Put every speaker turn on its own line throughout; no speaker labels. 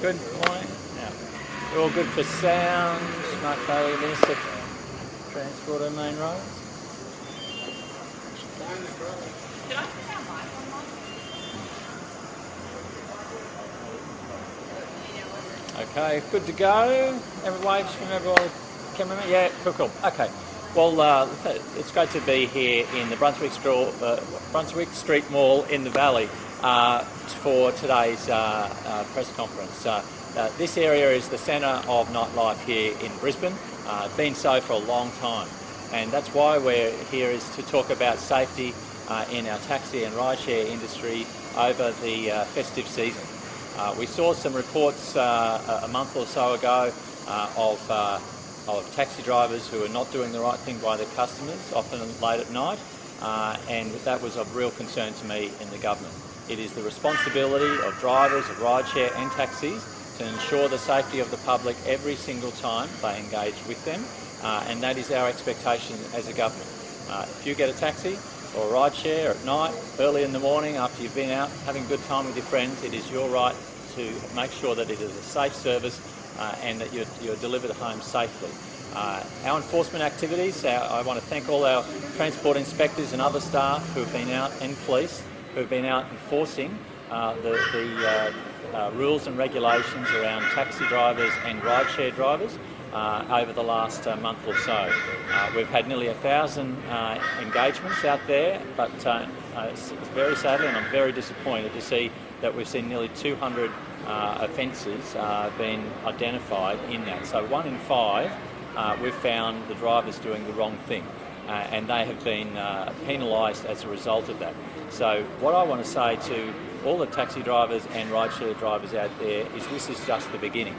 Good morning. Yeah. We're all good for sound. Mark Bailey, Minister for Transport and Main Roads.
Did I put our mic on?
Okay, good to go. Every waves from everyone. Cameraman? Yeah, cool. Okay. Well, it's great to be here in the Brunswick Street Mall in the Valley for today's press conference. This area is the centre of nightlife here in Brisbane. Been so for a long time, and that's why we're here, is to talk about safety in our taxi and rideshare industry over the festive season. We saw some reports a month or so ago of taxi drivers who are not doing the right thing by their customers, often late at night, and that was of real concern to me in the government. It is the responsibility of drivers of rideshare and taxis to ensure the safety of the public every single time they engage with them, and that is our expectation as a government. If you get a taxi or a rideshare at night, early in the morning, after you've been out having a good time with your friends, it is your right to make sure that it is a safe service and that you're delivered home safely. Our enforcement activities, I want to thank all our transport inspectors and other staff who have been out, and police who have been out enforcing the rules and regulations around taxi drivers and rideshare drivers over the last month or so. We've had nearly 1,000 engagements out there, but very sadly, and I'm very disappointed to see that we've seen nearly 200 offences being identified in that. So 1 in 5, we've found the drivers doing the wrong thing, and they have been penalised as a result of that. So what I want to say to all the taxi drivers and rideshare drivers out there is this is just the beginning.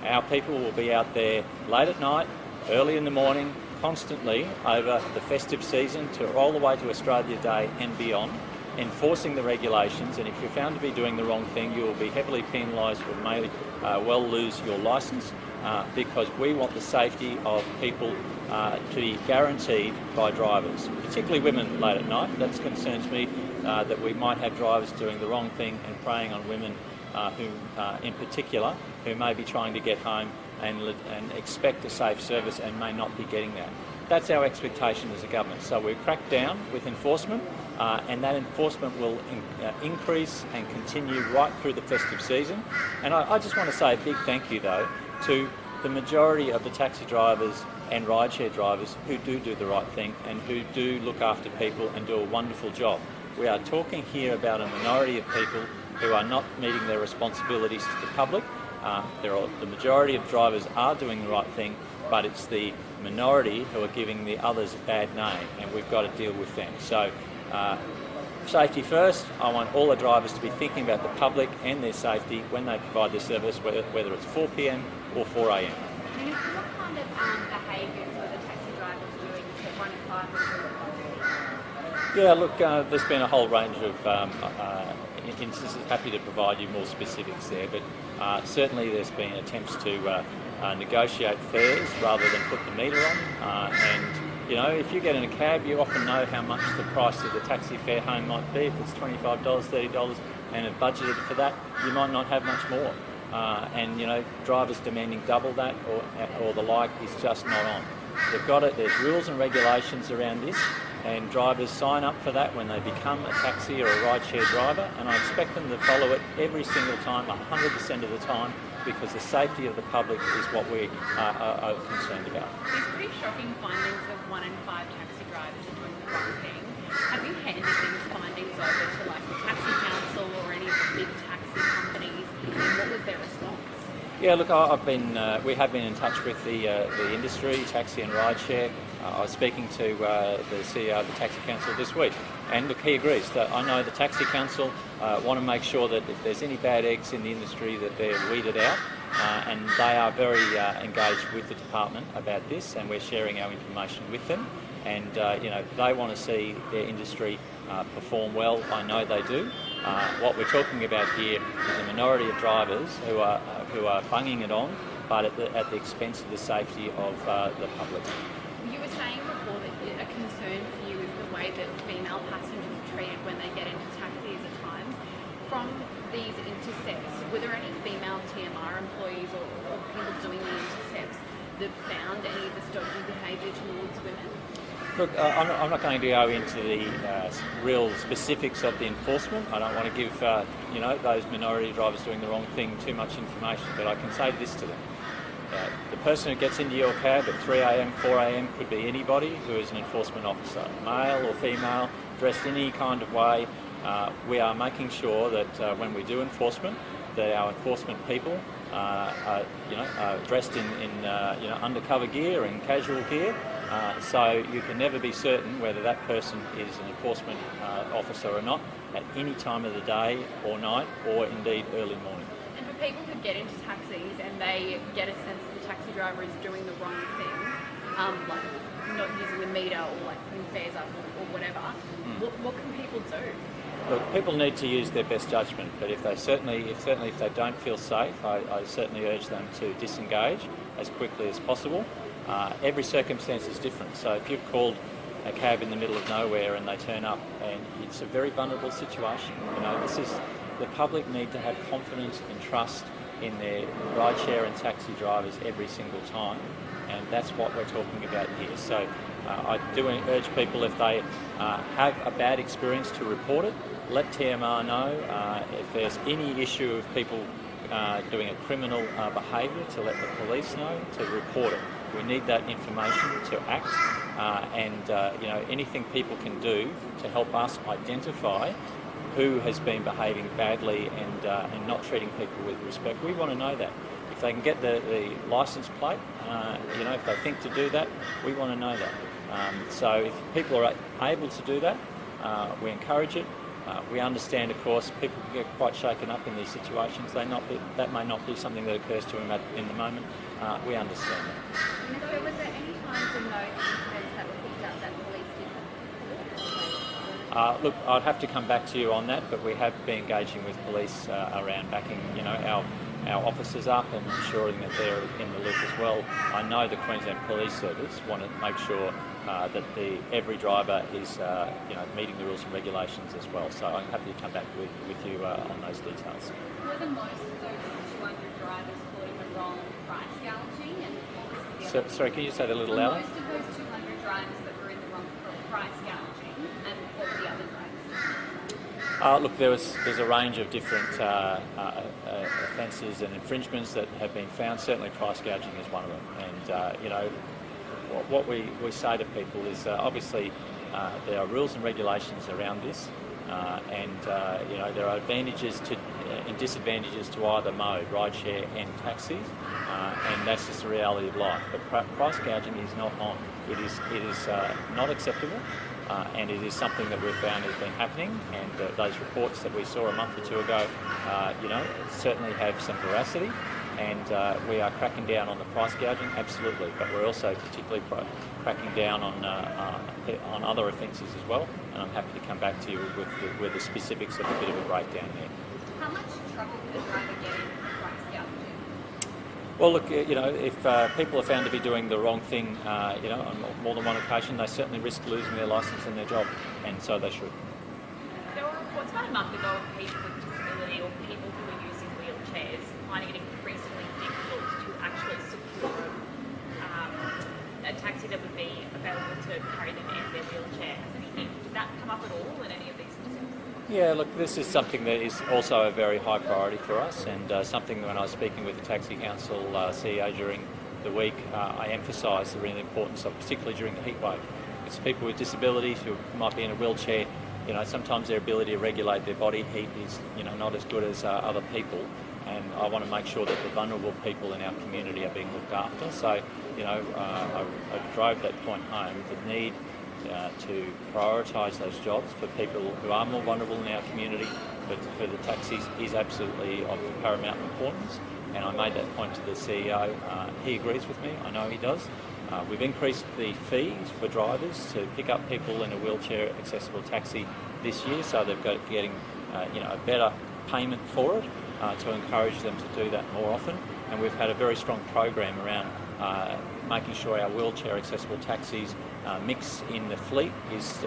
Our people will be out there late at night, early in the morning, constantly over the festive season to all the way to Australia Day and beyond, enforcing the regulations, and if you're found to be doing the wrong thing, you will be heavily penalised or may well lose your licence, because we want the safety of people to be guaranteed by drivers, particularly women late at night. That concerns me, that we might have drivers doing the wrong thing and preying on women who, in particular, who may be trying to get home and expect a safe service and may not be getting that. That's our expectation as a government. So we've cracked down with enforcement, and that enforcement will increase and continue right through the festive season. And I just want to say a big thank you, though, to the majority of the taxi drivers and rideshare drivers who do the right thing and who do look after people and do a wonderful job. We are talking here about a minority of people who are not meeting their responsibilities to the public. The majority of drivers are doing the right thing, but it's the minority who are giving the others a bad name, and we've got to deal with them. So safety first. I want all the drivers to be thinking about the public and their safety when they provide their service, whether it's 4 p.m. or 4 a.m.
What kind of behaviours are the taxi drivers doing to 1 in 5?
Yeah, look, there's been a whole range of instances. Happy to provide you more specifics there, but certainly there's been attempts to negotiate fares rather than put the meter on, and you know, if you get in a cab, you often know how much the price of the taxi fare home might be. If it's $25, $30 and it's budgeted for that, you might not have much more. And you know, drivers demanding double that or the like is just not on. They've got it. There's rules and regulations around this, and drivers sign up for that when they become a taxi or a rideshare driver, and I expect them to follow it every single time, 100% of the time, because the safety of the public is what we are concerned about.
These pretty shocking findings of 1 in 5 taxi drivers are doing the wrong thing. Have you handed these findings over to like the taxi council or any of the big taxi companies, and what was their response?
Yeah, look, we have been in touch with the industry, taxi and rideshare. I was speaking to the CEO of the Taxi Council this week, and look, he agrees that I know the Taxi Council want to make sure that if there's any bad eggs in the industry that they're weeded out, and they are very engaged with the department about this, and we're sharing our information with them, and you know, they want to see their industry perform well. I know they do. What we're talking about here is a minority of drivers who are bunging it on, but at the expense of the safety of the public.
You were saying before that a concern for you is the way that female passengers are treated when they get into taxis at times. From these intercepts, were there any female TMR fire employees or people doing the intercepts that found any of this dodgy behaviour towards women?
Look, I'm not going to go into the real specifics of the enforcement. I don't want to give those minority drivers doing the wrong thing too much information, but I can say this to them. The person who gets into your cab at 3 a.m, 4 a.m. could be anybody who is an enforcement officer, male or female, dressed in any kind of way. We are making sure that when we do enforcement, that our enforcement people are dressed in undercover gear and casual gear. So you can never be certain whether that person is an enforcement officer or not at any time of the day or night or indeed early morning.
And for people who get into taxis and they get a sense that the taxi driver is doing the wrong thing, like not using the meter or like putting fares up or whatever, what can people do?
Look, people need to use their best judgment, but if they don't feel safe, I certainly urge them to disengage as quickly as possible. Every circumstance is different, so if you've called a cab in the middle of nowhere and they turn up, and it's a very vulnerable situation. The public need to have confidence and trust in their rideshare and taxi drivers every single time, and that's what we're talking about here. So I do urge people, if they have a bad experience, to report it. Let TMR know. If there's any issue of people doing a criminal behaviour, to let the police know, to report it. We need that information to act, anything people can do to help us identify who has been behaving badly and not treating people with respect. We want to know that. If they can get the licence plate, if they think to do that, we want to know that. So if people are able to do that, we encourage it. We understand, of course, people can get quite shaken up in these situations. That may not be something that occurs to them in the moment. We understand that.
And so was there any times in those incidents that were picked up that police didn't?
Look, I'd have to come back to you on that, but we have been engaging with police around backing, our officers up and ensuring that they're in the loop as well. I know the Queensland Police Service want to make sure that every driver is, meeting the rules and regulations as well. So I'm happy to come back with you on those details.
Were the most of those 200 drivers caught in the wrong price gouging? And
Sorry, can you say that a little louder?
Most of those 200 drivers that were in the wrong price gouging, and what were the other drivers?
Look, there's a range of different offences and infringements that have been found. Certainly price gouging is one of them. And, what we say to people is obviously there are rules and regulations around this, there are advantages and disadvantages to either mode, rideshare and taxis, and that's just the reality of life. But price gouging is not on. It is not acceptable. And it is something that we've found has been happening, and those reports that we saw a month or two ago, certainly have some veracity, and we are cracking down on the price gouging, absolutely, but we're also particularly cracking down on other offences as well, and I'm happy to come back to you with the specifics of a bit of a breakdown there.
How much trouble could a driver get in price gouging?
Well, look, if people are found to be doing the wrong thing, on more than one occasion, they certainly risk losing their licence and their job, and so they should.
There were reports about a month ago of people with disability or people who are using wheelchairs finding it increasingly difficult to actually secure a taxi that would be available to carry them in their wheelchair. Did that come up at all in any of these instances?
Yeah, look, this is something that is also a very high priority for us, and something when I was speaking with the Taxi Council CEO during the week, I emphasised the real importance of, particularly during the heat wave. It's people with disabilities who might be in a wheelchair, sometimes their ability to regulate their body heat is, not as good as other people, and I want to make sure that the vulnerable people in our community are being looked after. So, I drove that point home, the need to prioritise those jobs for people who are more vulnerable in our community, but for the taxis is absolutely of paramount importance, and I made that point to the CEO. He agrees with me, I know he does. We've increased the fees for drivers to pick up people in a wheelchair accessible taxi this year, so they've got getting a better payment for it to encourage them to do that more often, and we've had a very strong program around making sure our wheelchair accessible taxis mix in the fleet is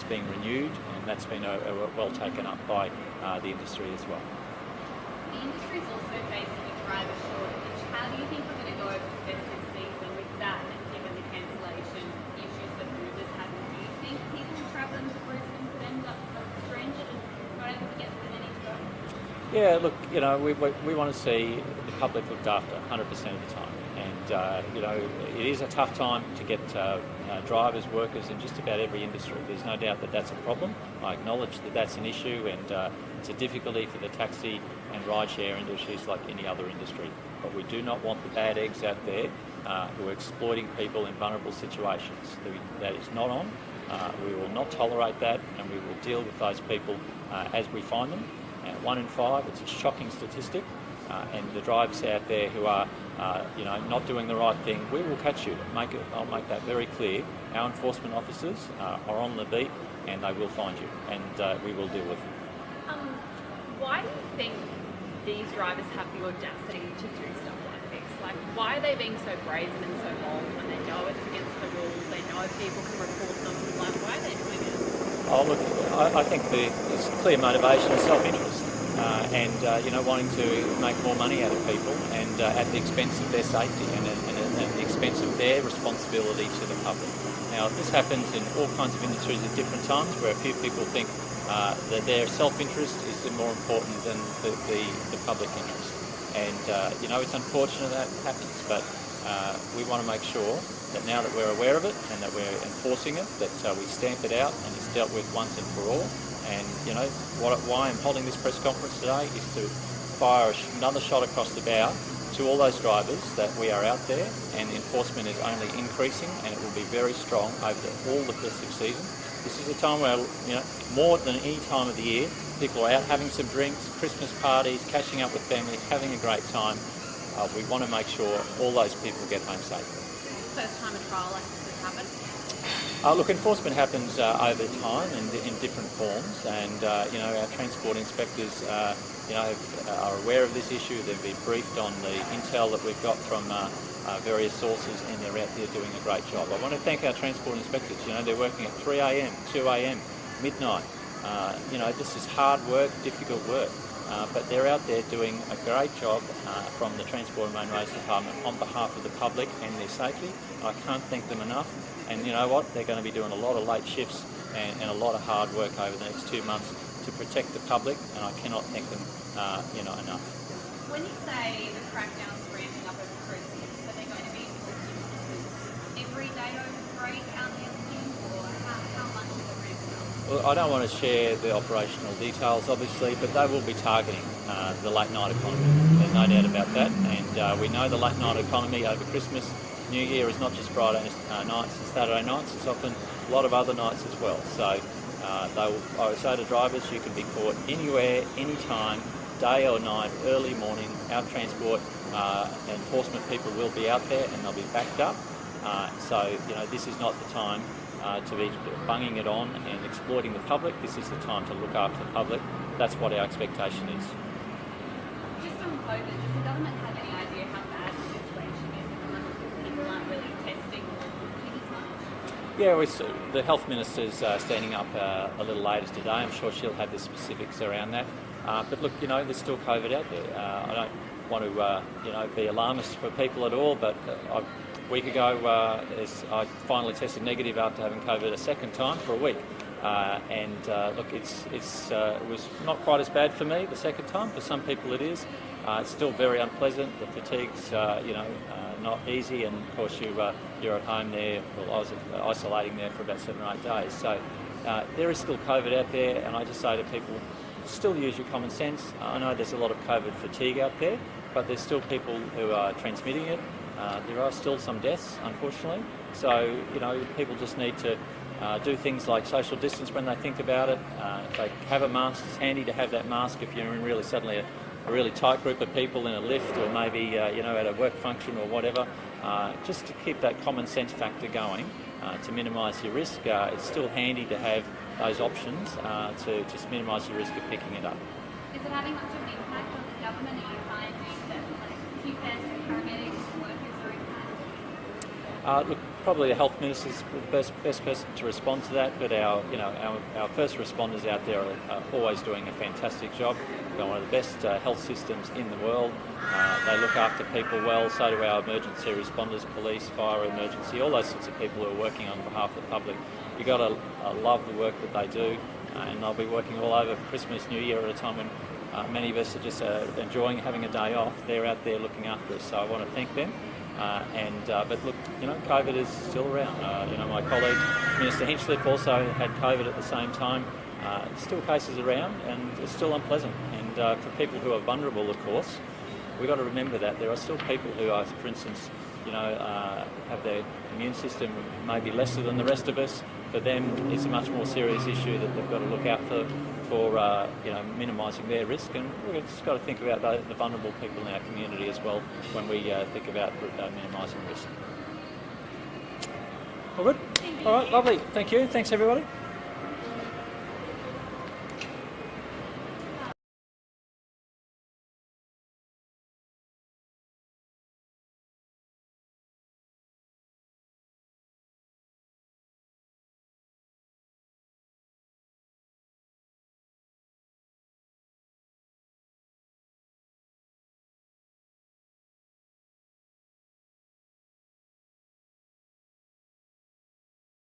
being renewed, and that's been well taken up by the industry as well.
The industry is also facing driver shortage. How do you think we're going to go over the festive season with that, and given the cancellation issues that Ubers have? Do you think people travelling to Brisbane could end up drenched and not able to get where they need to go?
Yeah, look, we want to see the public looked after 100% of the time. And, it is a tough time to get drivers, workers in just about every industry. There's no doubt that that's a problem. I acknowledge that that's an issue, and it's a difficulty for the taxi and rideshare industries like any other industry. But we do not want the bad eggs out there who are exploiting people in vulnerable situations. That is not on. We will not tolerate that, and we will deal with those people as we find them. 1 in 5, it's a shocking statistic. And the drivers out there who are, not doing the right thing, we will catch you. I'll make that very clear. Our enforcement officers are on the beat, and they will find you, and we will deal with it.
Why do you think these drivers have the audacity to do stuff like this? Like, why are they being so brazen and so bold when they know it's against the rules? They know people can report them. Like, why are they doing it?
Oh, look, I think there's clear motivation and self-interest. Wanting to make more money out of people, and at the expense of their safety and at the expense of their responsibility to the public. Now, this happens in all kinds of industries at different times, where a few people think that their self-interest is more important than the public interest. And, it's unfortunate that happens, but we want to make sure that now that we're aware of it and that we're enforcing it, that we stamp it out and it's dealt with once and for all. And, why I'm holding this press conference today is to fire another shot across the bow to all those drivers that we are out there, and the enforcement is only increasing, and it will be very strong over all the festive season. This is a time where, more than any time of the year, people are out having some drinks, Christmas parties, catching up with family, having a great time. We want to make sure all those people get home safely.
Is this the first time a trial like this has happened?
Look, enforcement happens over time and in different forms, and our transport inspectors, are aware of this issue. They've been briefed on the intel that we've got from various sources, and they're out there doing a great job. I want to thank our transport inspectors. They're working at 3 a.m, 2 a.m, midnight. This is hard work, difficult work, but they're out there doing a great job from the Transport and Main Roads Department on behalf of the public and their safety. I can't thank them enough. And you know what? They're going to be doing a lot of late shifts and a lot of hard work over the next 2 months to protect the public, and I cannot thank them, enough.
When you say the crackdown's ramping up over Christmas, are they going to be enforcing every day over the break out there, or how much is it ramping up?
Well, I don't want to share the operational details, obviously, but they will be targeting the late night economy. There's no doubt about that, and we know the late night economy over Christmas, New Year is not just Friday nights and Saturday nights, it's often a lot of other nights as well. So I would say to drivers, you can be caught anywhere, anytime, day or night, early morning. Our transport enforcement people will be out there, and they'll be backed up. This is not the time to be bunging it on and exploiting the public. This is the time to look after the public. That's what our expectation is.
Just on COVID, does the government have any idea how bad the situation is at the moment, because people aren't really testing or looking as much?
Yeah, the Health Minister's standing up a little later today. I'm sure she'll have the specifics around that. But look, there's still COVID out there. I don't want to, be alarmist for people at all, but a week ago I finally tested negative after having COVID a second time for a week. Look, it was not quite as bad for me the second time. For some people it is. It's still very unpleasant. The fatigue's, not easy, and of course you're at home there. Well, I was isolating there for about 7 or 8 days. So there is still COVID out there, and I just say to people, still use your common sense. I know there's a lot of COVID fatigue out there, but there's still people who are transmitting it. There are still some deaths, unfortunately. So, people just need to do things like social distance when they think about it. If they have a mask, it's handy to have that mask if you're in suddenly a really tight group of people in a lift, or maybe, at a work function or whatever. Just to keep that common sense factor going, to minimise your risk. It's still handy to have those options to just minimise the risk of picking it up.
Is it having much of an impact on the government? Are you finding that QPS and paramedics and workers are impacted?
Look, probably the health minister is the best person to respond to that. But our first responders out there are always doing a fantastic job. We've got one of the best health systems in the world. They look after people well. So do our emergency responders, police, fire, emergency, all those sorts of people who are working on behalf of the public. You've got to love the work that they do, and they'll be working all over Christmas, New Year, at a time when many of us are just enjoying having a day off. They're out there looking after us, so I want to thank them. But look, COVID is still around. My colleague, Minister Hinchliffe, also had COVID at the same time. Still cases around, and it's still unpleasant. And for people who are vulnerable, of course, we've got to remember that there are still people who are, for instance, have their immune system maybe lesser than the rest of us. For them, it's a much more serious issue that they've got to look out for minimising their risk. And we've just got to think about the vulnerable people in our community as well when we think about minimising risk. All good? All right, lovely. Thank you. Thanks, everybody.